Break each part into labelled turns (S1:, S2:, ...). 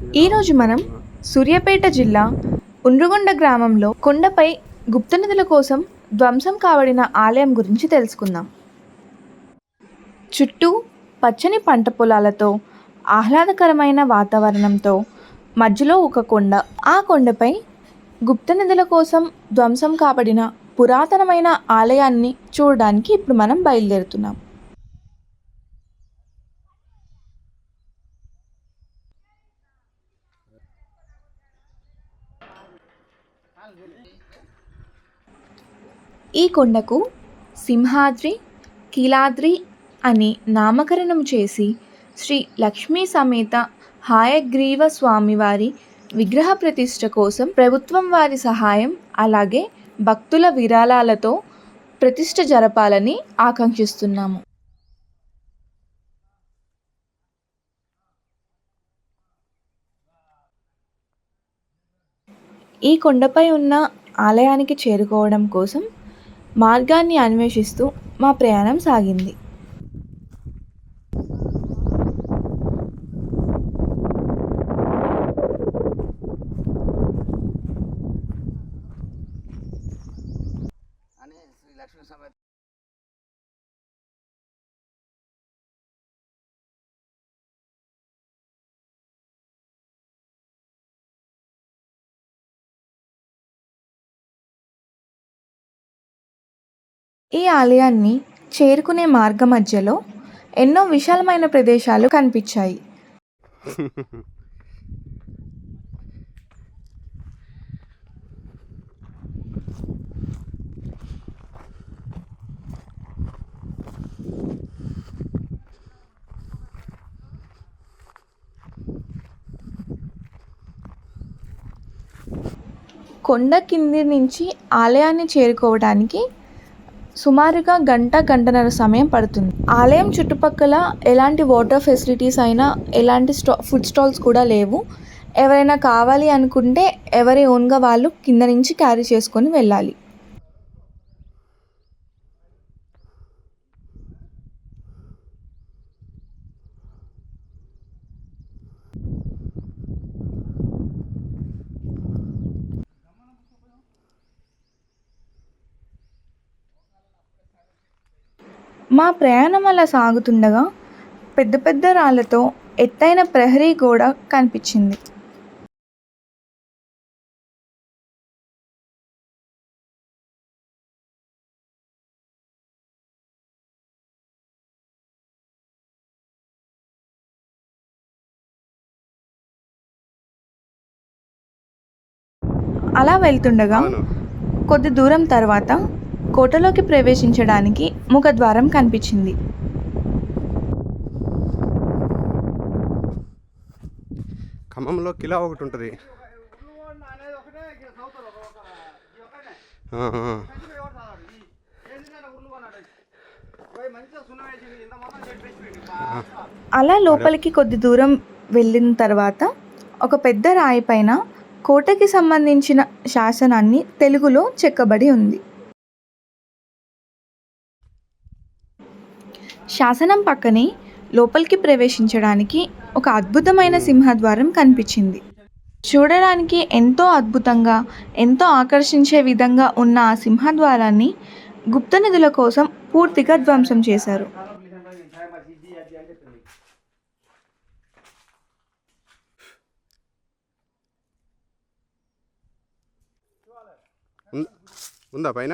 S1: ఈరోజు మనం సూర్యాపేట జిల్లా ఉండ్రుగొండ గ్రామంలో కొండపై గుప్త నిధుల కోసం ధ్వంసం కాబడిన ఆలయం గురించి తెలుసుకుందాం. చుట్టూ పచ్చని పంట పొలాలతో ఆహ్లాదకరమైన వాతావరణంతో మధ్యలో ఒక కొండ. ఆ కొండపై గుప్త నిధుల కోసం ధ్వంసం కాబడిన పురాతనమైన ఆలయాన్ని చూడడానికి ఇప్పుడు మనం బయలుదేరుతున్నాం. ఈ కొండకు సింహాద్రి, కీలాద్రి అని నామకరణం చేసి శ్రీ లక్ష్మీ సమేత హయగ్రీవ స్వామివారి విగ్రహ ప్రతిష్ఠ కోసం ప్రభుత్వం వారి సహాయం అలాగే భక్తుల విరాళాలతో ప్రతిష్ఠ జరపాలని ఆకాంక్షిస్తున్నాము. ఈ కొండపై ఉన్న ఆలయానికి చేరుకోవడం కోసం మార్గాన్ని అన్వేషిస్తూ మా ప్రయాణం సాగింది. ఈ ఆలయాన్ని చేరుకునే మార్గ మధ్యలో ఎన్నో విశాలమైన ప్రదేశాలు కనిపించాయి. కొండ కింది నుంచి ఆలయాన్ని చేరుకోవడానికి సుమారుగా గంటన్నర సమయం పడుతుంది. ఆలయం చుట్టుపక్కల ఎలాంటి వాటర్ ఫెసిలిటీస్ అయినా ఎలాంటి ఫుడ్ స్టాల్స్ కూడా లేవు. ఎవరైనా కావాలి అనుకుంటే ఎవరి ఓన్గా వాళ్ళు కింద నుంచి క్యారీ చేసుకొని వెళ్ళాలి. మా ప్రయాణం అలా సాగుతుండగా పెద్ద పెద్ద రాళ్లతో ఎత్తైన ప్రహరీ గోడ కనిపించింది. అలా వెళ్తుండగా కొద్ది దూరం తర్వాత కోటలోకి ప్రవేశించడానికి ముఖద్వారం కనిపించింది.
S2: ఖమ్మంలో కిలా ఒకటి ఉంటుంది.
S1: అలా లోపలికి కొద్ది దూరం వెళ్ళిన తర్వాత ఒక పెద్ద రాయి పైన కోటకి సంబంధించిన శాసనాన్ని తెలుగులో చెక్కబడి ఉంది. శాసనం పక్కనే లోపలికి ప్రవేశించడానికి ఒక అద్భుతమైన సింహద్వారం కనిపించింది. చూడడానికి ఎంతో అద్భుతంగా ఎంతో ఆకర్షించే విధంగా ఉన్న ఆ సింహద్వారాన్ని గుప్త నిధుల కోసం పూర్తిగా ధ్వంసం చేశారు.
S2: ఉందా పైన?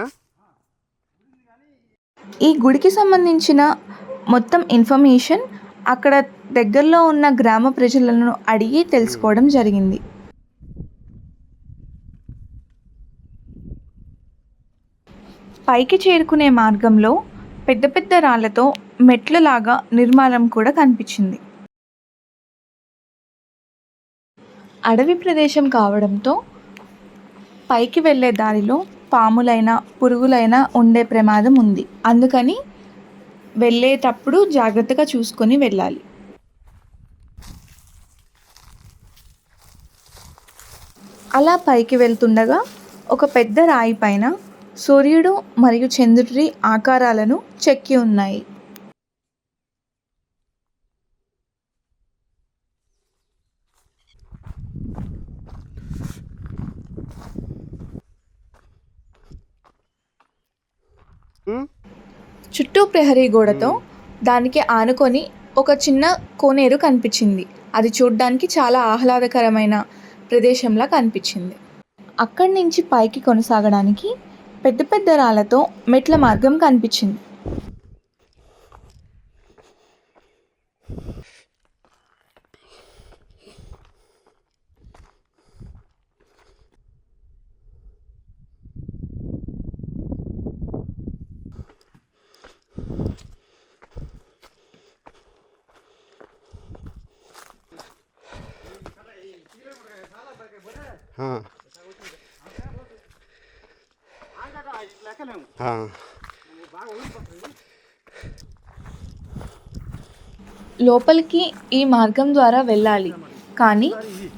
S1: ఈ గుడికి సంబంధించిన మొత్తం ఇన్ఫర్మేషన్ అక్కడ దగ్గరలో ఉన్న గ్రామ ప్రజలను అడిగి తెలుసుకోవడం జరిగింది. పైకి చేరుకునే మార్గంలో పెద్ద పెద్ద రాళ్లతో మెట్లలాగా నిర్మాణం కూడా కనిపించింది. అడవి ప్రదేశం కావడంతో పైకి వెళ్ళే దారిలో పాములైనా పురుగులైనా ఉండే ప్రమాదం ఉంది. అందుకని వెళ్ళేటప్పుడు జాగ్రత్తగా చూసుకొని వెళ్ళాలి. అలా పైకి వెళ్తుండగా ఒక పెద్ద రాయి పైన సూర్యుడు మరియు చంద్రుడి ఆకారాలను చెక్కి ఉన్నాయి.
S2: ఉమ్,
S1: చుట్టూ ప్రహరీ గోడతో
S2: ఉమ్.
S1: దానికి ఆనుకొని ఒక చిన్న కోనేరు కనిపించింది. అది చూడ్డానికి చాలా ఆహ్లాదకరమైన ప్రదేశంలా కనిపించింది. అక్కడి నుంచి పైకి కొనసాగడానికి పెద్ద పెద్ద రాళ్లతో మెట్ల మార్గం కనిపించింది.
S2: ఆ, ఆ.
S1: లోపలికి ఈ మార్గం ద్వారా వెళ్ళాలి, కానీ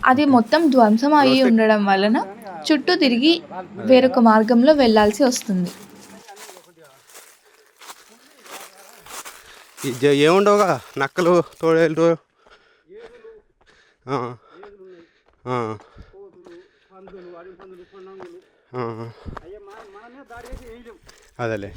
S1: అది మొత్తం ధ్వంసం అయి ఉండడం వలన చుట్టూ తిరిగి వేరొక మార్గంలో వెళ్ళాల్సి వస్తుంది.
S2: ఏముండవుగా నక్కలు తోడేళ్ళు. ఆ, ఆ, ఆ. అదేలే.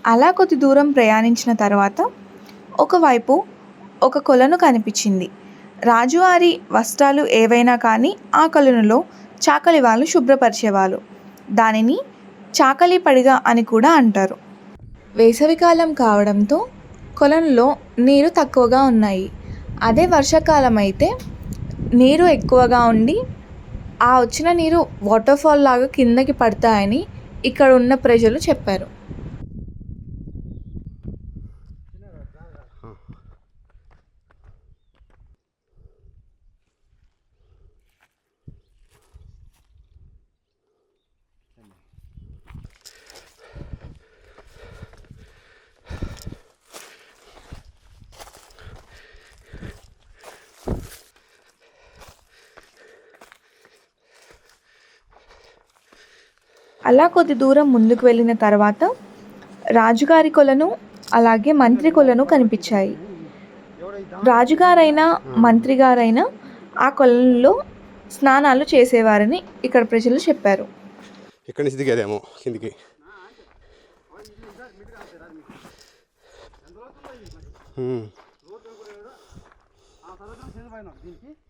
S1: అలా కొద్ది దూరం ప్రయాణించిన తర్వాత ఒకవైపు ఒక కొలను కనిపించింది. రాజువారి వస్త్రాలు ఏవైనా కానీ ఆ కొలనులో చాకలి వాళ్ళు శుభ్రపరిచేవాళ్ళు. దానిని చాకలి పడిగ అని కూడా అంటారు. వేసవికాలం కావడంతో కొలనులో నీరు తక్కువగా ఉన్నాయి. అదే వర్షాకాలం అయితే నీరు ఎక్కువగా ఉండి ఆ వచ్చిన నీరు వాటర్ ఫాల్ లాగా కిందకి పడతాయని ఇక్కడ ఉన్న ప్రజలు చెప్పారు.
S2: ఆ.
S1: అలా కొద్ది దూరం ముందుకు వెళ్ళిన తర్వాత రాజుగారి కొలను అలాగే మంత్రి కొలను కనిపించాయి. రాజుగారైనా మంత్రి గారైనా ఆ కొలనులో స్నానాలు చేసేవారని ఇక్కడ ప్రజలు చెప్పారు.
S2: ఇక్కడి నుంచి దిగేదేమో కిందికి. ఉమ్.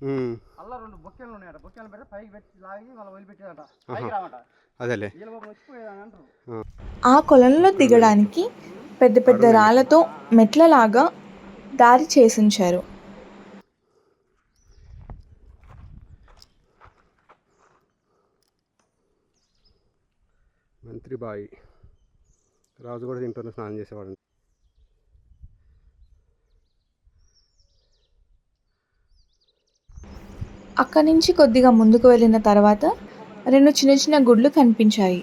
S2: ఉమ్. అదేలే.
S1: ఆ కొలనులో దిగడానికి పెద్ద పెద్ద రాళ్లతో మెట్లలాగా దారి చేసించారు.
S2: మంత్రి బాయి. రాజు కూడా దీంట్లో స్నానం చేసేవాడు.
S1: అక్కడి నుంచి కొద్దిగా ముందుకు వెళ్ళిన తర్వాత రెండు చిన్న చిన్న గుడ్లు కనిపించాయి.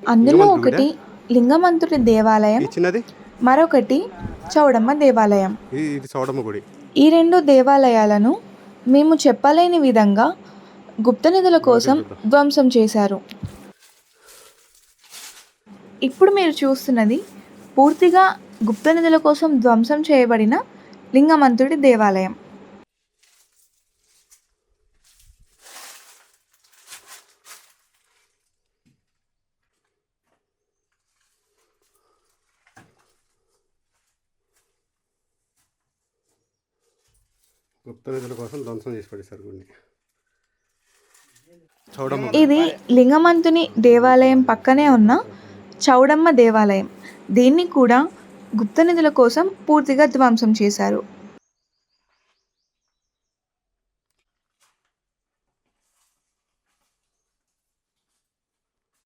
S1: అందులో
S2: లింగమంతుడి గుడా?
S1: ఒకటి లింగమంతుడి దేవాలయం,
S2: ఈ చిన్నది
S1: మరొకటి చౌడమ్మ దేవాలయం.
S2: ఇది చౌడమ్మ గుడి.
S1: ఈ రెండు దేవాలయాలను మేము చెప్పలేని విధంగా గుప్త నిధుల కోసం ధ్వంసం చేశారు. ఇప్పుడు మీరు చూస్తున్నది పూర్తిగా గుప్త నిధుల కోసం ధ్వంసం చేయబడిన లింగమంతుడి దేవాలయం.
S2: గుప్త నిధుల కోసం ధ్వంసం చేసి పడేశారు గుడిని. చౌడమ్మ.
S1: ఇది లింగమంతుని దేవాలయం పక్కనే ఉన్న చౌడమ్మ దేవాలయం. దీన్ని కూడా గుప్త నిధుల కోసం పూర్తిగా ధ్వంసం చేశారు.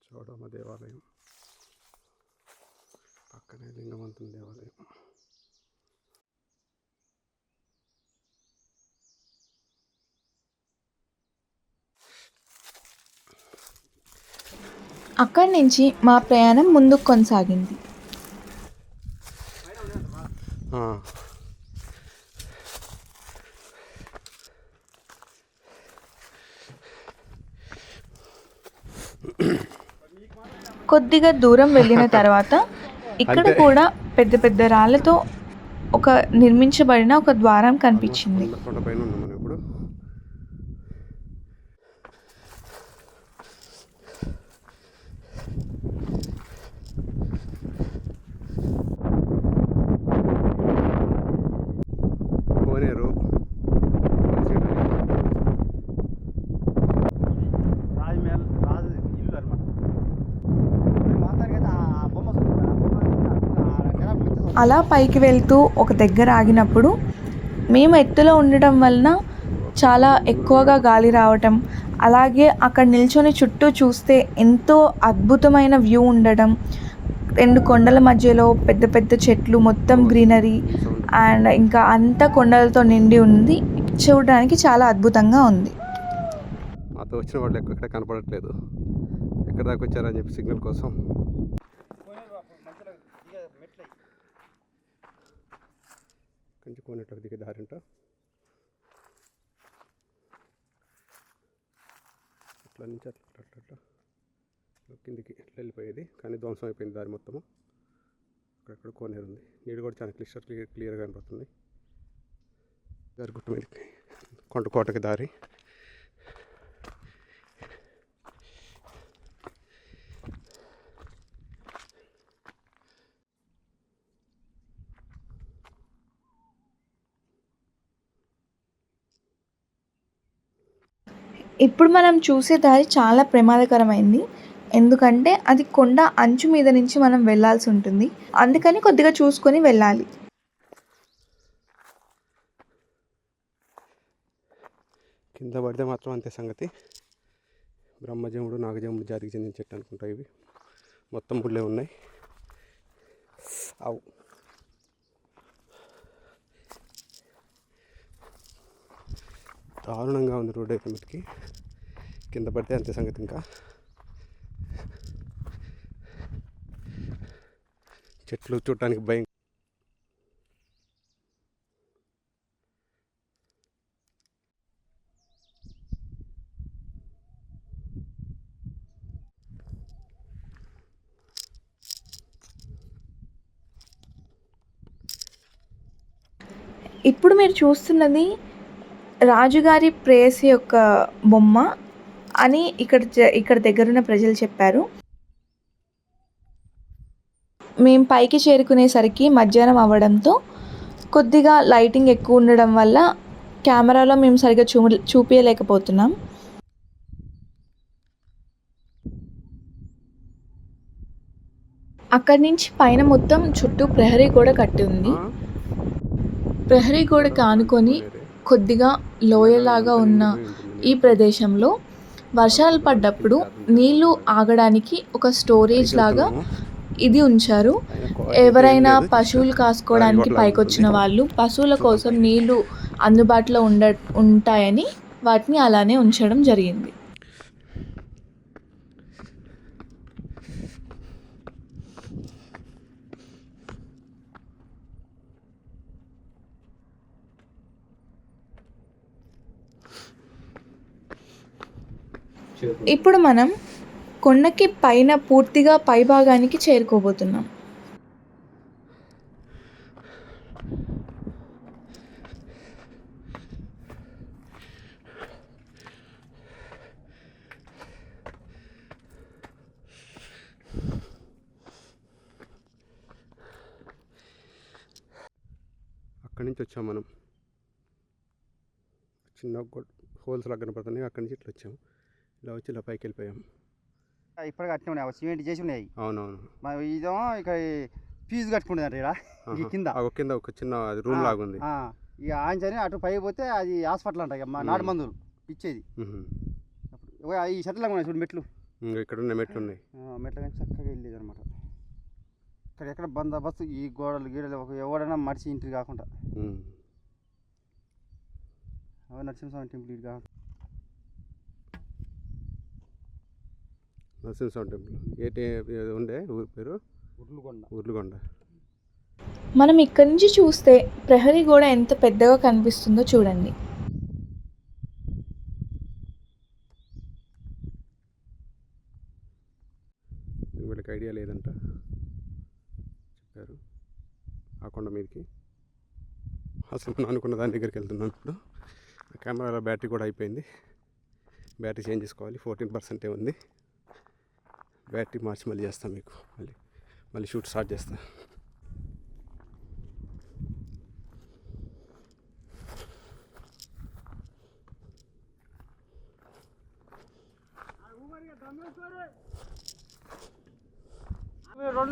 S2: చౌడమ్మ దేవాలయం పక్కనే లింగమంతుని దేవాలయం.
S1: అక్కడి నుంచి మా ప్రయాణం ముందుకు కొనసాగింది. కొద్దిగా దూరం వెళ్ళిన తర్వాత ఇక్కడ కూడా పెద్ద పెద్ద రాళ్ళతో నిర్మించబడిన ఒక ద్వారం కనిపించింది.
S2: కొండపైన ఉన్నాం మనం ఇప్పుడు. కోనేరు
S3: రాజు ఇల్లు అనమాట. మాట్లాడితే ఆ బొమ్మ
S1: అలా పైకి వెళ్తూ ఒక దగ్గర ఆగినప్పుడు మేము ఎత్తులో ఉండటం వలన చాలా ఎక్కువగా గాలి రావటం, అలాగే అక్కడ నిల్చొని చుట్టూ చూస్తే ఎంతో అద్భుతమైన వ్యూ ఉండడం, 2 కొండల మధ్యలో పెద్ద పెద్ద చెట్లు, మొత్తం గ్రీనరీ అండ్ ఇంకా అంతా కొండలతో నిండి ఉంది. చూడడానికి చాలా అద్భుతంగా ఉంది.
S2: మాతో వచ్చిన వాళ్ళు ఎక్కడ కనపడట్లేదు, ఎక్కడ దాకా వచ్చారని చెప్పి సిగ్నల్ కోసం. కొంచెం కోనేట్లోకి దిగే దారింట అట్లా నుంచి అట్లా కిందికి వెళ్ళిపోయేది, కానీ ధ్వంసం అయిపోయింది దారి మొత్తము. అక్కడక్కడ కోనేరు ఉంది, నీళ్ళు కూడా చాలా క్లియర్గా కనపడుతుంది. దారి గుట్ట మీదకి కోటకి దారి.
S1: ఇప్పుడు మనం చూసే దారి చాలా ప్రమాదకరమైంది, ఎందుకంటే అది కొండ అంచు మీద నుంచి మనం వెళ్ళాల్సి ఉంటుంది. అందుకని కొద్దిగా చూసుకొని వెళ్ళాలి.
S2: కింద పడితే మాత్రం అంతే సంగతి. బ్రహ్మజముడు నాగజముడు జాతికి చెందిన చెట్టు అనుకుంటా ఇవి. మొత్తం ముళ్ళే ఉన్నాయి. అవు దారుణంగా ఉంది రోడ్ అయితే మటుకి. కింద పడితే అంతే సంగతి. ఇంకా చెట్లు చూడటానికి భయం.
S1: ఇప్పుడు మీరు చూస్తున్నది రాజుగారి ప్రేయసి యొక్క బొమ్మ అని ఇక్కడ దగ్గరున్న ప్రజలు చెప్పారు. మేము పైకి చేరుకునేసరికి మధ్యాహ్నం అవ్వడంతో కొద్దిగా లైటింగ్ ఎక్కువ ఉండడం వల్ల కెమెరాలో మేము సరిగ్గా చూపించలేకపోతున్నాం. అక్కడి నుంచి పైన మొత్తం చుట్టూ ప్రహరీ గోడ కట్టి ఉంది. ప్రహరీ గోడకి ఆనుకొని కొద్దిగా లోయలాగా ఉన్న ఈ ప్రదేశంలో వర్షాలు పడ్డప్పుడు నీళ్లు ఆగడానికి ఒక స్టోరేజ్ లాగా ఇది ఉంచారు. ఎవరైనా పశువులు కాసుకోవడానికి పైకొచ్చిన వాళ్ళు పశువుల కోసం నీళ్లు అందుబాటులో ఉంటాయని వాటిని అలానే ఉంచడం జరిగింది. ఇప్పుడు మనం కొండకి పైన పూర్తిగా పైభాగానికి చేరుకోబోతున్నాం.
S2: అక్కడి నుంచి వచ్చాం మనం. చిన్న హోల్స్ లాగా కనపడుతున్నాయి, అక్కడి నుంచి ఇట్లా వచ్చాము. ఇలా వచ్చి ఇలా పైకి వెళ్ళిపోయాం.
S3: ఇప్పుడు కట్టిన ఉన్నాయి, సిమెంట్ చేసి ఉన్నాయి.
S2: అవునవును.
S3: ఇదేమో ఇక ఫీజు కట్టుకుంటుంది ఇక్కడ కింద
S2: కింద ఒక చిన్న రూమ్ లాగా ఉంది.
S3: ఇక ఆంచని అటు పైకి పోతే అది హాస్పిటల్ అంట, ఇక నాటు మందులు ఇచ్చేది. ఈ షట్టర్లాగా ఉన్నాయి చూడు మెట్లు,
S2: ఇక్కడ ఉన్న మెట్లు ఉన్నాయి.
S3: మెట్ల కానీ చక్కగా వెళ్ళేది అనమాట. ఇక్కడ ఎక్కడ బందోబస్తు ఈ గోడలు గీడలు ఎవడైనా మడిచి ఇంటికి కాకుండా. నరసింహస్వామి టెంపుల్ ఇది కాకుండా
S2: నరసింహస్వామి టెంపుల్ ఏది ఉండే ఊరి పేరు ఉర్లుగొండ.
S1: మనం ఇక్కడి నుంచి చూస్తే ప్రహరీ గోడ ఎంత పెద్దగా కనిపిస్తుందో చూడండి.
S2: వీళ్ళకి ఐడియా లేదంట చెప్పారు. ఆ కొండ మీదకి అసలు మనం అనుకున్న దాని దగ్గరికి వెళ్తున్నాను. ఇప్పుడు కెమెరాలో బ్యాటరీ కూడా అయిపోయింది. బ్యాటరీ చేంజ్ చేసుకోవాలి. 14% ఉంది. బ్యాటరీ మార్చి మళ్ళీ చేస్తాను మీకు. మళ్ళీ షూట్ స్టార్ట్ చేస్తాను.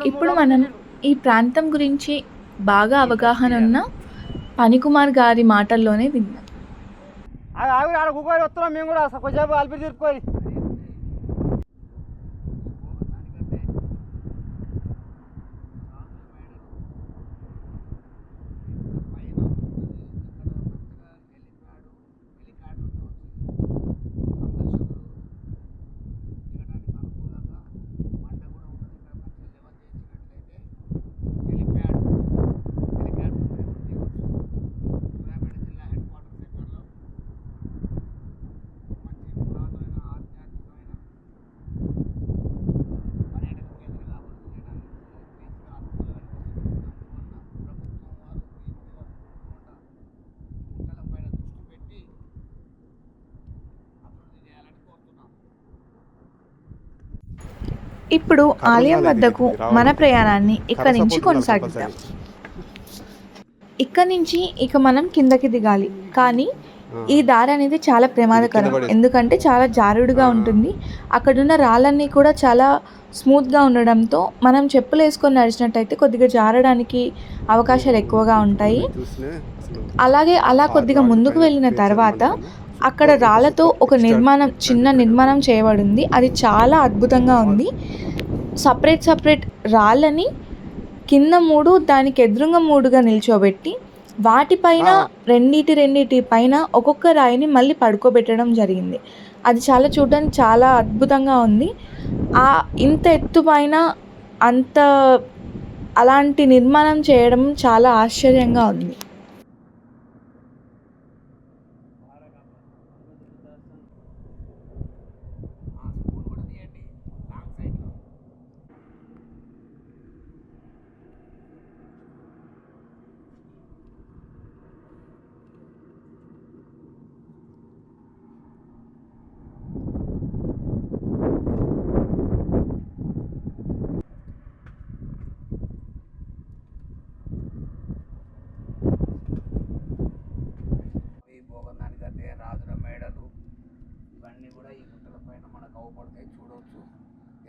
S1: ఇప్పుడు మనం ఈ ప్రాంతం గురించి బాగా అవగాహన ఉన్న పనికుమార్ గారి మాటల్లోనే విన్నాం.
S3: ఆడ కూకొని వస్తున్నాం మేము కూడా కొంచెంసేపు అల్పి తీర్చుకొని.
S1: ఇప్పుడు ఆలయం వద్దకు మన ప్రయాణాన్ని ఇక్కడి నుంచి కొనసాగిద్దాం. ఇక్కడి నుంచి ఇక మనం కిందకి దిగాలి. కానీ ఈ దారి అనేది చాలా ప్రమాదకరం. ఎందుకంటే చాలా జారుడుగా ఉంటుంది. అక్కడున్న రాళ్ళన్నీ కూడా చాలా స్మూత్గా ఉండడంతో మనం చెప్పులు వేసుకొని నడిచినట్టయితే కొద్దిగా జారడానికి అవకాశాలు ఎక్కువగా ఉంటాయి. అలాగే అలా కొద్దిగా ముందుకు వెళ్ళిన తర్వాత అక్కడ రాళ్ళతో ఒక చిన్న నిర్మాణం చేయబడింది. అది చాలా అద్భుతంగా ఉంది. సపరేట్ రాళ్ళని కింద 3 దానికి ఎదురుగా 3గా నిల్చోబెట్టి వాటిపైన రెండిటి పైన ఒక్కొక్క రాయిని మళ్ళీ పడుకోబెట్టడం జరిగింది. అది చూడడానికి చాలా అద్భుతంగా ఉంది. ఇంత ఎత్తు పైన అలాంటి నిర్మాణం చేయడం చాలా ఆశ్చర్యంగా ఉంది.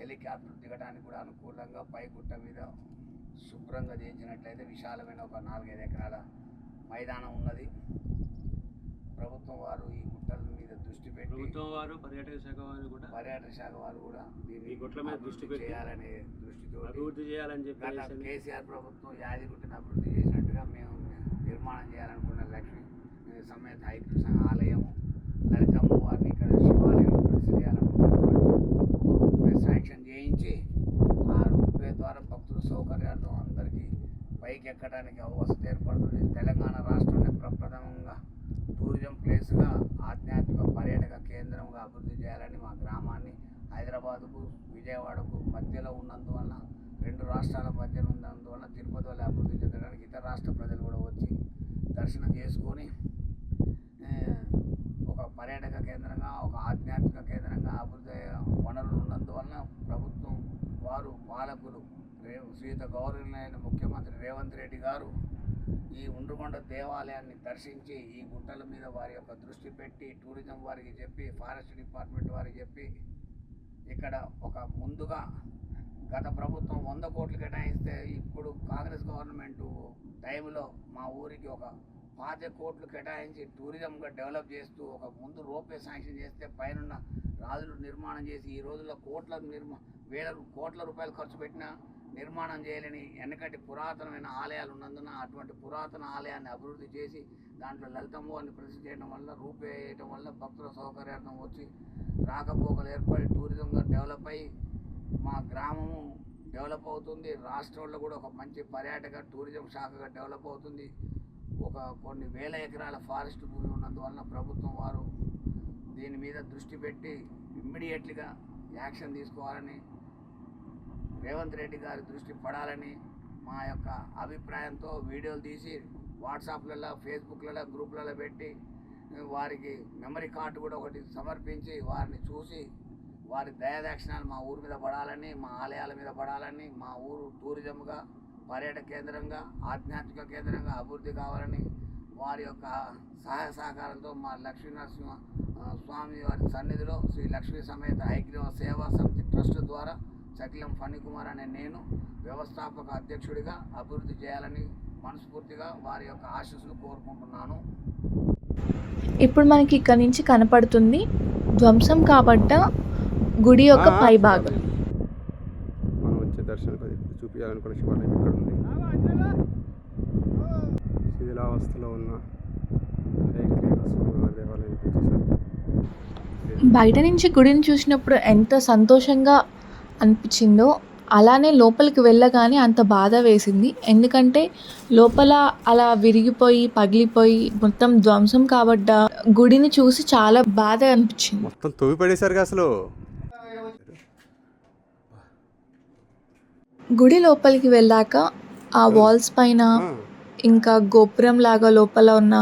S4: హెలికాప్టర్ దిగడానికి కూడా అనుకూలంగా పైగుట్ట మీద శుభ్రంగా చేయించినట్లయితే విశాలమైన ఒక 4-5 ఎకరాల మైదానం ఉన్నది. ప్రభుత్వం వారు ఈ గుట్టల మీద దృష్టి పెట్టి పర్యాటక శాఖ వారు కూడా దీన్ని గుట్ల మీద దృష్టి చేయాలనే దృష్టితో అభివృద్ధి చేయాలని చెప్పి కేసీఆర్ ప్రభుత్వం యాదిగుట్టను అభివృద్ధి చేసినట్టుగా మేము నిర్మాణం చేయాలనుకున్న లక్ష్మీ సమేత హైకృష్ణ ఆలయము లలితమ్మ వారిని ఇక్కడ శివాలయంలో ప్రతిష్ఠ చేయాలనుకుంటున్నాం. శాంక్షన్ చేయించి ఆ రూపే ద్వారా భక్తుల సౌకర్యార్థం అందరికీ పైకి ఎక్కడానికి వసతి ఏర్పడుతుంది. తెలంగాణ రాష్ట్రంలో ప్రప్రథమంగా టూరిజం ప్లేస్గా ఆధ్యాత్మిక పర్యాటక కేంద్రంగా అభివృద్ధి చేయాలని మా గ్రామాన్ని హైదరాబాదుకు విజయవాడకు మధ్యలో ఉన్నందువల్ల 2 రాష్ట్రాల మధ్య ఉన్నందువల్ల తిరుపతి వల్ల అభివృద్ధి చెందడానికి ఇతర రాష్ట్ర ప్రజలు కూడా వచ్చి దర్శనం చేసుకొని ఒక పర్యాటక కేంద్రంగా ఒక ఆధ్యాత్మిక కేంద్రంగా అభివృద్ధి వనరులు ఉన్నందువల్ల ప్రభుత్వం వారు పాలకులు శ్రీయుత గౌరవనీయులైన ముఖ్యమంత్రి రేవంత్ రెడ్డి గారు ఈ ఉండ్రుగొండ దేవాలయాన్ని దర్శించి ఈ గుట్టల మీద వారి యొక్క దృష్టి పెట్టి టూరిజం వారికి చెప్పి ఫారెస్ట్ డిపార్ట్మెంట్ వారికి చెప్పి ఇక్కడ ఒక ముందుగా గత ప్రభుత్వం 100 కోట్లు కేటాయిస్తే ఇప్పుడు కాంగ్రెస్ గవర్నమెంట్ టైంలో మా ఊరికి ఒక 5 కోట్లు కేటాయించి టూరిజంగా డెవలప్ చేస్తూ ఒక ముందు రోపే శాంక్షన్ చేస్తే పైన రాజులు నిర్మాణం చేసి ఈ రోజుల్లో వేల కోట్ల రూపాయలు ఖర్చు పెట్టినా నిర్మాణం చేయలేని వెనకటి పురాతనమైన ఆలయాలు ఉన్నందున అటువంటి పురాతన ఆలయాన్ని అభివృద్ధి చేసి దాంట్లో లలితమ్మవారిని ప్రతిష్ఠ చేయడం వల్ల రూపే వేయడం వల్ల భక్తుల సౌకర్యార్థం వచ్చి రాకపోకలు ఏర్పడి టూరిజంగా డెవలప్ అయ్యి మా గ్రామము డెవలప్ అవుతుంది. రాష్ట్రంలో కూడా ఒక మంచి పర్యాటక టూరిజం శాఖగా డెవలప్ అవుతుంది. కొన్ని వేల ఎకరాల ఫారెస్ట్ భూమి ఉన్నందువలన ప్రభుత్వం వారు దీని మీద దృష్టి పెట్టి ఇమ్మీడియట్లీగా యాక్షన్ తీసుకోవాలని, రేవంత్ రెడ్డి గారి దృష్టి పడాలని మా యొక్క అభిప్రాయంతో వీడియోలు తీసి వాట్సాప్లలో, ఫేస్బుక్లలో, గ్రూప్లలో పెట్టి వారికి మెమరీ కార్డు కూడా ఒకటి సమర్పించి వారిని చూసి వారి దయాదాక్షిణాలు మా ఊరి మీద పడాలని, మా ఆలయాల మీద పడాలని, మా ఊరు టూరిజంగా, పర్యాటక కేంద్రంగా, ఆధ్యాత్మిక కేంద్రంగా అభివృద్ధి కావాలని వారి యొక్క సహాయ సహకారంతో మా లక్ష్మీనరసింహ స్వామి వారి సన్నిధిలో శ్రీ లక్ష్మీ సమేత హైగ్రీవ సేవా సమితి ట్రస్ట్ ద్వారా చకిలం ఫణికుమార్ అనే నేను వ్యవస్థాపక అధ్యక్షుడిగా అభివృద్ధి చేయాలని మనస్ఫూర్తిగా వారి యొక్క ఆశీస్సులు కోరుకుంటున్నాను.
S1: ఇప్పుడు మనకి ఇక్కడ నుంచి కనపడుతుంది ధ్వంసం కాబట్ట గుడి యొక్క పై భాగం.
S2: మనం వచ్చే దర్శనం చూపించాలనుకున్న శివాలయం ఇక్కడ ఉంది. శిథిలావస్థలో ఉన్న హయగ్రీవ స్వామివారి దేవాలయానికి వచ్చేసాం.
S1: బయట నుంచి గుడిని చూసినప్పుడు ఎంత సంతోషంగా అనిపించిందో అలానే లోపలికి వెళ్ళగానే అంత బాధ వేసింది. ఎందుకంటే లోపల అలా విరిగిపోయి పగిలిపోయి మొత్తం ధ్వంసం కాబట్ట గుడిని చూసి చాలా బాధ అనిపించింది.
S2: మొత్తం తవ్వి పడేశారు అసలు.
S1: గుడి లోపలికి వెళ్ళాక ఆ వాల్స్ పైన ఇంకా గోపురం లాగా లోపల ఉన్న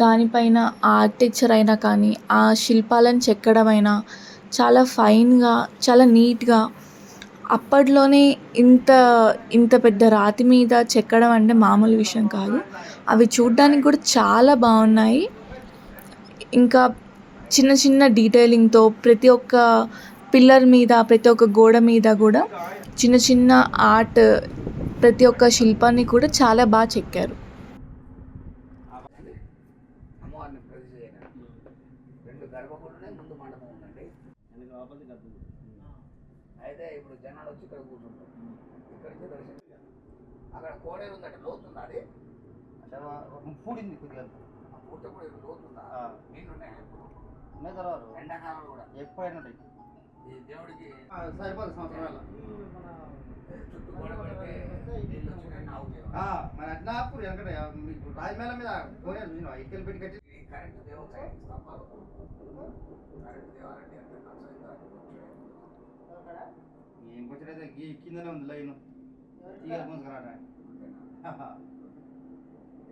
S1: దానిపైన ఆర్కిటెక్చర్ అయినా కానీ ఆ శిల్పాలను చెక్కడం అయినా చాలా ఫైన్గా, చాలా నీట్గా, అప్పట్లోనే ఇంత పెద్ద రాతి మీద చెక్కడం అంటే మామూలు విషయం కాదు. అవి చూడ్డానికి కూడా చాలా బాగున్నాయి. ఇంకా చిన్న చిన్న డీటెయిలింగ్తో ప్రతి ఒక్క పిల్లర్ మీద, ప్రతి ఒక్క గోడ మీద కూడా చిన్న చిన్న ఆర్ట్, ప్రతి ఒక్క శిల్పాన్ని కూడా చాలా బాగా చెక్కారు.
S4: అమ్మవారిని ప్రతిష్ఠ చేయడానికి 2 గర్భగుడులు ముందు మండపం ఉందండి. అయితే ఇప్పుడు జనాలు వచ్చి ఇక్కడ కూర్చుంటారు. ఇక్కడ నుంచి దర్శనం అక్కడ కోడేరు ఉందంటే లోతుందా? అది
S3: పూడింది కొద్దిగా,
S4: పూట కూడా లోతుందా? నీళ్ళు ఉన్నాయి ఎండాకాలం కూడా
S3: ఎప్పుడైనా ఉంటాయి.
S4: ఈ దేవుడికి
S3: సరిపోదు సంవత్సరాలు.
S4: చుట్టూ గోడ పెడితే నీళ్ళు వచ్చినాయి నావుతాయి.
S3: మరి అట్లా అప్పుడు ఎక్కడ ఇప్పుడు రాజమేళ మీద కోనేరు చూసినా ఇక్కలు పెట్టి కట్టి
S4: ఈ కరెంటు దేవత స్తంభాలు, కరెంటు దేవాలంటే ఎంత ఖర్చు
S3: ఏం కొంచెం కిందనే ఉంది లైన్ తీగల మూసుకురాట.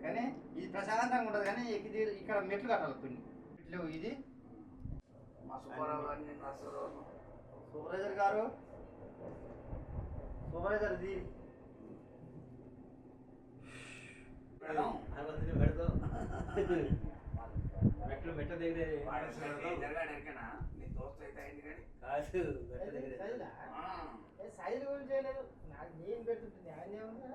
S3: కానీ ఇది ప్రశాంతంగా ఉంటుంది. కానీ ఇక్కడ మెట్లు కట్టాలి కొన్ని మెట్లు. ఇది
S4: మా సుబ్బారావు గారిని నర్సరావు
S3: సూపర్వైజర్ గారు, సూపర్వైజర్ ఇది మెట్లు మెట్ల దగ్గర
S4: జరగాడెరికనా నీ దోస్తు అయితే అయింది కానీ
S3: సైజు గురించి చేయలేదు. నాకు నేను పెడుతుంటుంది ఆయన ఏమన్నా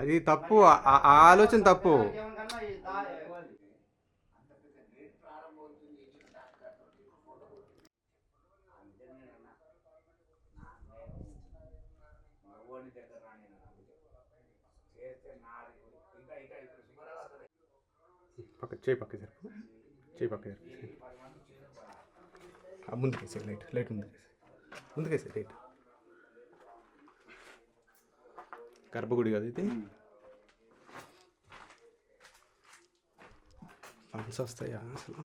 S2: అది తప్పు. ఆ ఆలోచన తప్పు. పక్క చేయి పక్క జరుపు, చేయి పక్క జరుపు. ముందుకేసే లైట్ ముందుకేసే లైట్. గర్భగుడి కదా ఇది. ఫండ్స్ వస్తాయా అసలు?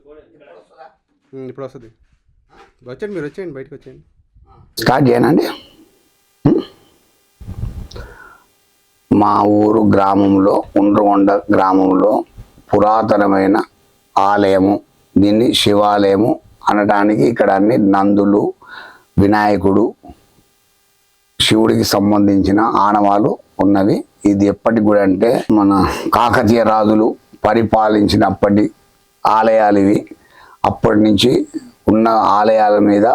S2: ఇప్పుడు వస్తుంది. వచ్చేయండి, మీరు వచ్చేయండి, బయటకు వచ్చేయండి.
S4: స్టార్ట్ చేయనండి. మా ఊరు గ్రామంలో, ఉండ్రగొండ గ్రామంలో పురాతనమైన ఆలయము, దీన్ని శివాలయము అనడానికి ఇక్కడ అన్ని నందులు, వినాయకుడు, శివుడికి సంబంధించిన ఆనవాలు ఉన్నవి. ఇది ఎప్పటి గుడి అంటే మన కాకతీయ రాజులు పరిపాలించినప్పటి ఆలయాలు ఇవి. అప్పటి నుంచి ఉన్న ఆలయాల మీద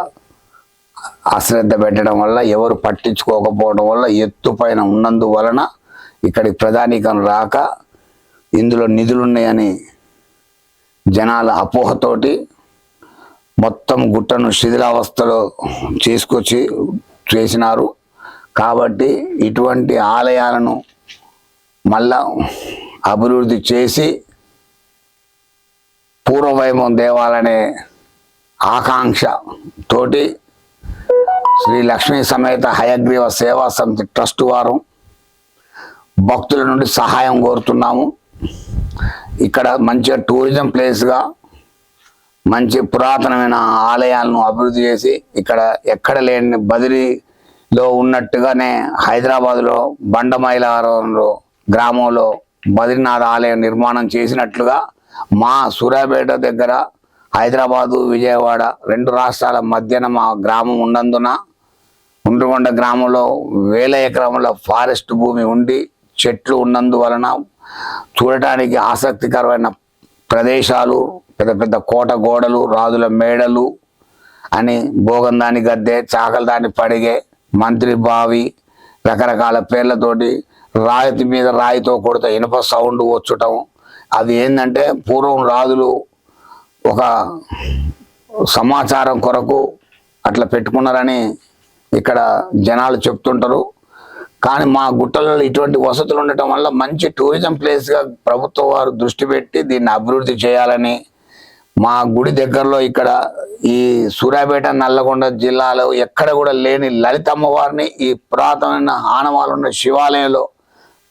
S4: అశ్రద్ధ పెట్టడం వల్ల, ఎవరు పట్టించుకోకపోవడం వల్ల, ఎత్తుపైన ఉన్నందువలన ఇక్కడికి ప్రధానికం రాక ఇందులో నిధులున్నాయని జనాల అపోహతోటి మొత్తం గుట్టను శిథిలావస్థలో చేసుకొచ్చి చేసినారు. కాబట్టి ఇటువంటి ఆలయాలను మళ్ళా అభివృద్ధి చేసి పూర్వవైభవం దేవాలనే ఆకాంక్ష తోటి శ్రీ లక్ష్మీ సమేత హయగ్రీవ సేవా సమితి ట్రస్ట్ వారు భక్తుల నుండి సహాయం కోరుతున్నాము. ఇక్కడ మంచిగా టూరిజం ప్లేస్గా మంచి పురాతనమైన ఆలయాలను అభివృద్ధి చేసి, ఇక్కడ ఎక్కడ లేని బదిలీలో ఉన్నట్టుగానే హైదరాబాదులో బండమైలారంలో గ్రామంలో బద్రీనాథ్ ఆలయం నిర్మాణం చేసినట్లుగా మా సూర్యాపేట దగ్గర హైదరాబాదు, విజయవాడ 2 రాష్ట్రాల మధ్యన మా గ్రామం ఉన్నందున ఉండ్రగొండ గ్రామంలో 1000 ఎకరముల ఫారెస్ట్ భూమి ఉండి చెట్లు ఉన్నందువలన చూడటానికి ఆసక్తికరమైన ప్రదేశాలు, పెద్ద పెద్ద కోట గోడలు, రాజుల మేడలు అని, భోగందాని గద్దె, చాకలదాని పడిగే, మంత్రి బావి, రకరకాల పేర్లతోటి రాయితీ మీద రాయితో కొడితే ఇనుప సౌండ్ వచ్చుటం. అది ఏంటంటే పూర్వం రాజులు ఒక సమాచారం కొరకు అట్లా పెట్టుకున్నారని ఇక్కడ జనాలు చెప్తుంటారు. కానీ మా గుట్టలలో ఇటువంటి వసతులు ఉండటం వల్ల మంచి టూరిజం ప్లేస్గా ప్రభుత్వం వారు దృష్టి పెట్టి దీన్ని అభివృద్ధి చేయాలని, మా గుడి దగ్గరలో ఇక్కడ ఈ సూర్యాపేట, నల్లగొండ జిల్లాలో ఎక్కడ కూడా లేని లలితమ్మ వారిని ఈ పురాతనమైన ఆనవాలు ఉన్న శివాలయంలో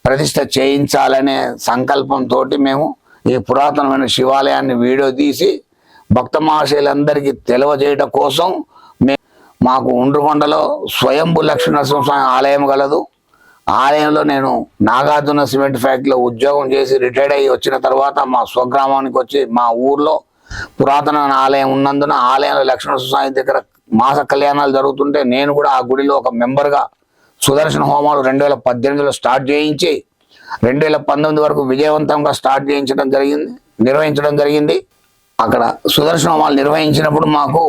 S4: ప్రతిష్ట చేయించాలనే సంకల్పంతో మేము ఈ పురాతనమైన శివాలయాన్ని వీడియో తీసి భక్త మహాశయులందరికీ తెలియజేయడం కోసం మాకు ఉండ్రగొండలో స్వయంభూ లక్ష్మీనరసింహస్వామి ఆలయం గలదు. ఆలయంలో నేను నాగార్జున సిమెంట్ ఫ్యాక్టరీలో ఉద్యోగం చేసి రిటైర్డ్ అయ్యి వచ్చిన తర్వాత మా స్వగ్రామానికి వచ్చి మా ఊర్లో పురాతనమైన ఆలయం ఉన్నందున ఆలయంలో లక్ష్మీనరసింహస్వామి దగ్గర మాస కళ్యాణాలు జరుగుతుంటే నేను కూడా ఆ గుడిలో ఒక మెంబర్గా సుదర్శన హోమాలు 2018లో స్టార్ట్ చేయించి 2019 వరకు విజయవంతంగా నిర్వహించడం జరిగింది. అక్కడ సుదర్శన హోమాలు నిర్వహించినప్పుడు మాకు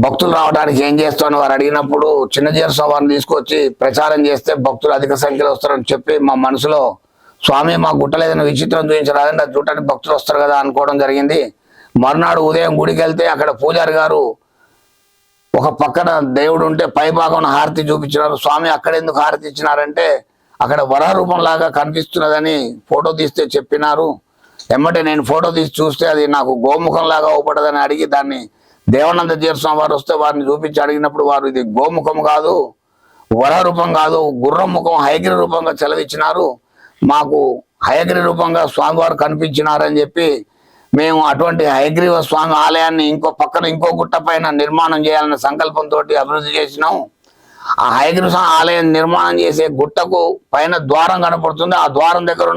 S4: భక్తులు రావడానికి ఏం చేస్తామని వారు అడిగినప్పుడు చిన్నజీర వారిని తీసుకొచ్చి ప్రచారం చేస్తే భక్తులు అధిక సంఖ్యలో వస్తారని చెప్పి మా మనసులో, స్వామి మా గుట్టలు ఏదైనా విచిత్రం చూపించరాదండి, అది చూడటానికి భక్తులు వస్తారు కదా అనుకోవడం జరిగింది. మరునాడు ఉదయం గుడికి వెళ్తే అక్కడ పూజారి గారు ఒక పక్కన దేవుడు ఉంటే పై భాగం హారతి చూపించినారు. స్వామి అక్కడ ఎందుకు హారతి ఇచ్చినారంటే అక్కడ వరాహ రూపంలాగా కనిపిస్తున్నదని ఫోటో తీస్తే చెప్పినారు. ఎమ్మటే నేను ఫోటో తీసి చూస్తే అది నాకు గోముఖంలాగా ఊపడదని అడిగి దాన్ని దేవానంద జీరస్వామి వారు వస్తే వారిని చూపించి అడిగినప్పుడు వారు ఇది గోముఖం కాదు, వరాహ రూపం కాదు, గుర్రం ముఖం హయగిరి రూపంగా సెలవిచ్చినారు, మాకు హయగిరి రూపంగా స్వామివారు కనిపించినారని చెప్పి మేము అటువంటి హయగ్రీవ స్వామి ఆలయాన్ని ఇంకో పక్కన ఇంకో గుట్ట పైన నిర్మాణం చేయాలనే సంకల్పంతో అభివృద్ధి చేసినాం. ఆ హయగ్రీవ స్వామి ఆలయం నిర్మాణం చేసే గుట్టకు పైన ద్వారం కనపడుతుంది. ఆ ద్వారం దగ్గర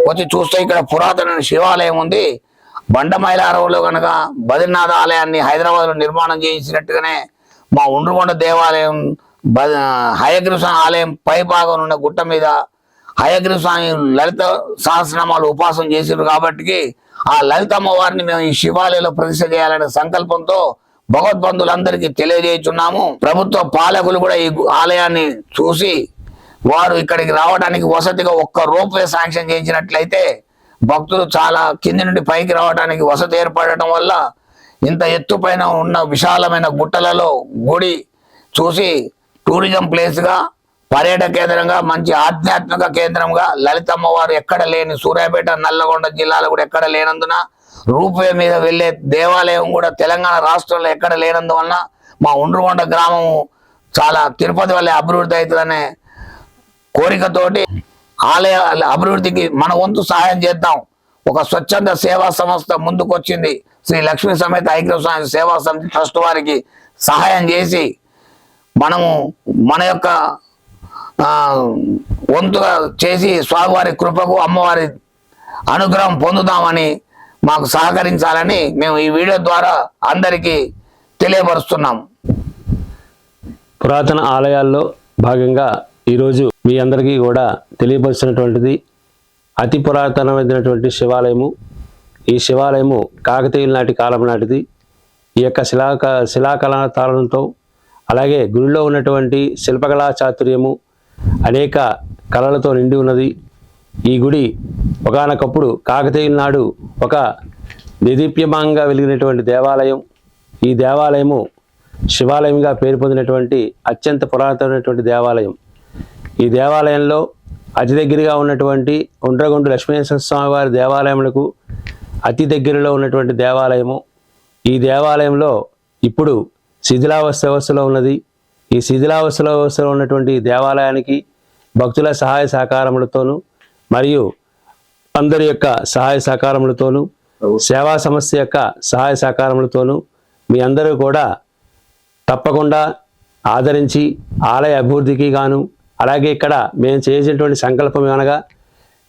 S4: వచ్చి చూస్తే ఇక్కడ పురాతన శివాలయం ఉంది. బండమైలారంలో కనుక బద్రీనాథ్ ఆలయాన్ని హైదరాబాద్లో నిర్మాణం చేయించినట్టుగానే మా ఉండ్రగొండ దేవాలయం హయగ్రీవ స్వామి ఆలయం పై భాగం ఉన్న గుట్ట మీద హయగ్రీవ స్వామి లలిత సహస్రనామాలు ఉపాసన చేసారు. కాబట్టి ఆ లలితమ్మ వారిని మేము ఈ శివాలయంలో ప్రతిష్ఠ చేయాలనే సంకల్పంతో భగవద్బంధువులందరికీ తెలియజేస్తున్నాము. ప్రభుత్వ పాలకులు కూడా ఈ ఆలయాన్ని చూసి వారు ఇక్కడికి రావడానికి వసతిగా ఒక్క రోప్వే శాంక్షన్ చేయించినట్లయితే భక్తులు చాలా కింది నుండి పైకి రావడానికి వసతి ఏర్పడటం వల్ల ఇంత ఎత్తు పైన ఉన్న విశాలమైన గుట్టలలో గుడి చూసి టూరిజం ప్లేస్గా, పర్యాటక కేంద్రంగా, మంచి ఆధ్యాత్మిక కేంద్రంగా లలితమ్మ వారు ఎక్కడ లేని సూర్యాపేట, నల్లగొండ జిల్లాలో కూడా ఎక్కడ లేనందున రూపే మీద వెళ్ళే దేవాలయం కూడా తెలంగాణ రాష్ట్రంలో ఎక్కడ లేనందువలన మా ఉండ్రగొండ గ్రామం చాలా తిరుపతి వల్లే అభివృద్ధి అవుతుందనే కోరికతోటి ఆలయ అభివృద్ధికి మన వంతు సహాయం చేద్దాం. ఒక స్వచ్ఛంద సేవా సంస్థ ముందుకొచ్చింది. శ్రీ లక్ష్మీ సమేత ఐక్య స్వామి సేవా సమితి ట్రస్ట్ వారికి సహాయం చేసి మనము మన యొక్క వంతుగా చేసి స్వామివారి కృపకు అమ్మవారి అనుగ్రహం పొందుదామని మాకు సహకరించాలని మేము ఈ వీడియో ద్వారా అందరికీ తెలియపరుస్తున్నాం.
S5: పురాతన ఆలయాల్లో భాగంగా ఈరోజు మీ అందరికీ కూడా తెలియపరుస్తున్నటువంటిది అతి పురాతనమైనటువంటి శివాలయము. ఈ శివాలయము కాకతీయుల నాటి కాలం నాటిది. ఈ యొక్క శిలాకళాతాళంతో అలాగే గుడిలో ఉన్నటువంటి శిల్పకళా చాతుర్యము అనేక కళలతో నిండి ఉన్నది. ఈ గుడి ఒకానొకప్పుడు కాకతీయుల నాడు ఒక దేదీప్యమానంగా వెలిగినటువంటి దేవాలయం. ఈ దేవాలయము శివాలయంగా పేరు పొందినటువంటి అత్యంత పురాతనమైనటువంటి దేవాలయం. ఈ దేవాలయంలో అతి దగ్గరగా ఉన్నటువంటి ఉండ్రగొండ లక్ష్మీనరసింహ స్వామి వారి దేవాలయములకు అతి దగ్గరలో ఉన్నటువంటి దేవాలయము. ఈ దేవాలయంలో ఇప్పుడు శిథిలావస్థలో ఉన్నది. ఈ శిథిలావస్థలో ఉన్నటువంటి దేవాలయానికి భక్తుల సహాయ సహకారములతోనూ మరియు అందరి యొక్క సహాయ సహకారములతోనూ సేవా సంస్థ యొక్క సహాయ సహకారములతోనూ మీ అందరూ కూడా తప్పకుండా ఆదరించి ఆలయ అభివృద్ధికి గాను అలాగే ఇక్కడ మేము చేసినటువంటి సంకల్పం ఏమనగా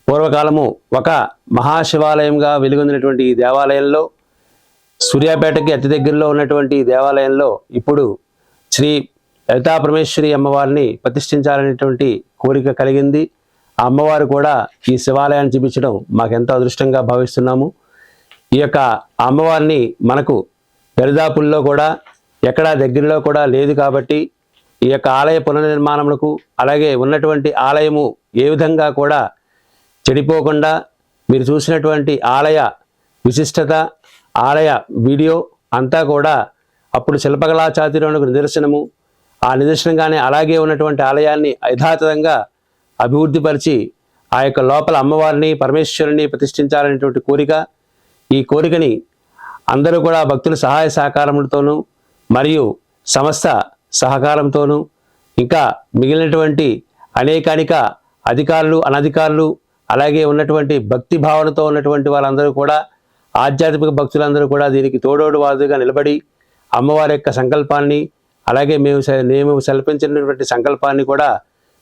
S5: పూర్వకాలము ఒక మహాశివాలయంగా వెలుగొందినటువంటి ఈ దేవాలయంలో సూర్యాపేటకి అతి దగ్గరలో ఉన్నటువంటి ఈ దేవాలయంలో ఇప్పుడు శ్రీ లలితా పరమేశ్వరి అమ్మవారిని ప్రతిష్ఠించాలనేటువంటి కోరిక కలిగింది. ఆ అమ్మవారు కూడా ఈ శివాలయాన్ని చూపించడం మాకెంతో అదృష్టంగా భావిస్తున్నాము. ఈ యొక్క అమ్మవారిని మనకు దరిదాపుల్లో కూడా ఎక్కడా దగ్గరలో కూడా లేదు కాబట్టి ఈ యొక్క ఆలయ పునర్నిర్మాణములకు అలాగే ఉన్నటువంటి ఆలయము ఏ విధంగా కూడా చెడిపోకుండా మీరు చూసినటువంటి ఆలయ విశిష్టత ఆలయ వీడియో అంతా కూడా అప్పుడు శిల్పకళా చాతుర్యానికి నిదర్శనము. ఆ నిదర్శనంగానే అలాగే ఉన్నటువంటి ఆలయాన్ని యథాతథంగా అభివృద్ధిపరిచి ఆ యొక్క లోపల అమ్మవారిని పరమేశ్వరుని ప్రతిష్ఠించాలనేటువంటి కోరిక. ఈ కోరికని అందరూ కూడా భక్తుల సహాయ సహకారములతోనూ మరియు సంస్థ సహకారంతోనూ ఇంకా మిగిలినటువంటి అనేక అధికారులు అనధికారులు అలాగే ఉన్నటువంటి భక్తి భావనతో ఉన్నటువంటి వాళ్ళందరూ కూడా ఆధ్యాత్మిక భక్తులందరూ కూడా దీనికి తోడోడు వాదుగా నిలబడి అమ్మవారి యొక్క సంకల్పాన్ని అలాగే మేము కల్పించినటువంటి సంకల్పాన్ని కూడా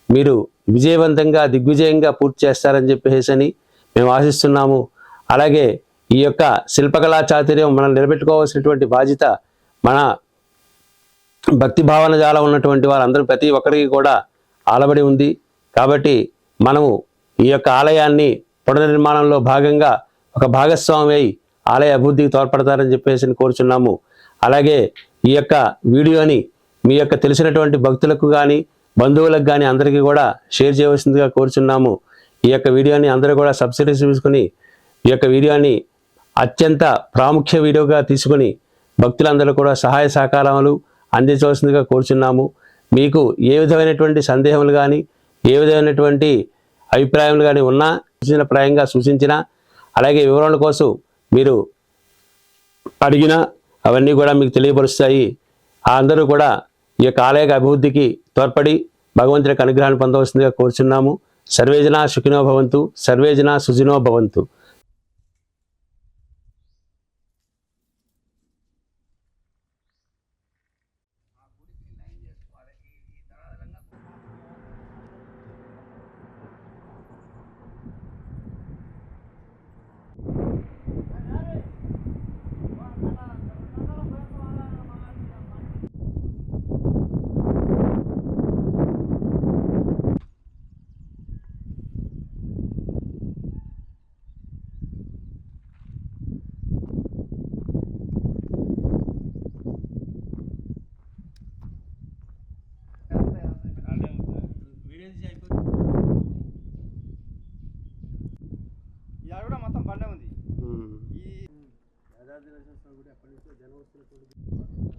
S5: మీరు విజయవంతంగా దిగ్విజయంగా పూర్తి చేస్తారని చెప్పేసి మేము ఆశిస్తున్నాము. అలాగే ఈ యొక్క శిల్పకళా చాతుర్యం మనం నిలబెట్టుకోవాల్సినటువంటి బాధ్యత మన భక్తి భావన జాలం ఉన్నటువంటి వారందరూ ప్రతి ఒక్కరికి కూడా ఆలబడి ఉంది. కాబట్టి మనము ఈ యొక్క ఆలయాన్ని పునర్నిర్మాణంలో భాగంగా ఒక భాగస్వామి అయి ఆలయ అభివృద్ధికి తోడ్పడతారని చెప్పేసి కోరుచున్నాము. అలాగే ఈ యొక్క వీడియోని మీ యొక్క తెలిసినటువంటి భక్తులకు కానీ బంధువులకు కానీ అందరికీ కూడా షేర్ చేయవలసిందిగా కోరుచున్నాము. ఈ యొక్క వీడియోని అందరూ కూడా సబ్సిడీస్ తీసుకుని ఈ యొక్క వీడియోని అత్యంత ప్రాముఖ్య వీడియోగా తీసుకుని భక్తులందరూ కూడా సహాయ సహకారాలు అందించవలసిందిగా కోరుచున్నాము. మీకు ఏ విధమైనటువంటి సందేహములు కానీ ఏ విధమైనటువంటి అభిప్రాయములు కానీ ఉన్నా సూచనప్రాయంగా సూచించినా అలాగే వివరణల కోసం మీరు అడిగినా అవన్నీ కూడా మీకు తెలియపరుస్తాయి. అందరూ కూడా ఈ యొక్క ఆలయ అభివృద్ధికి తోడ్పడి భగవంతుడి యొక్క అనుగ్రహాన్ని పొందవలసిందిగా కోరుచున్నాము. సర్వేజన సుఖినో భవంతు, సర్వేజన సుజినో భవంతు.
S3: ఇక్కడ కూడా మొత్తం బండే ఉంది.
S2: యాదాద్రి నరసింహ స్వామి గుడి అప్పటి నుంచో జనం వస్తున్నటువంటి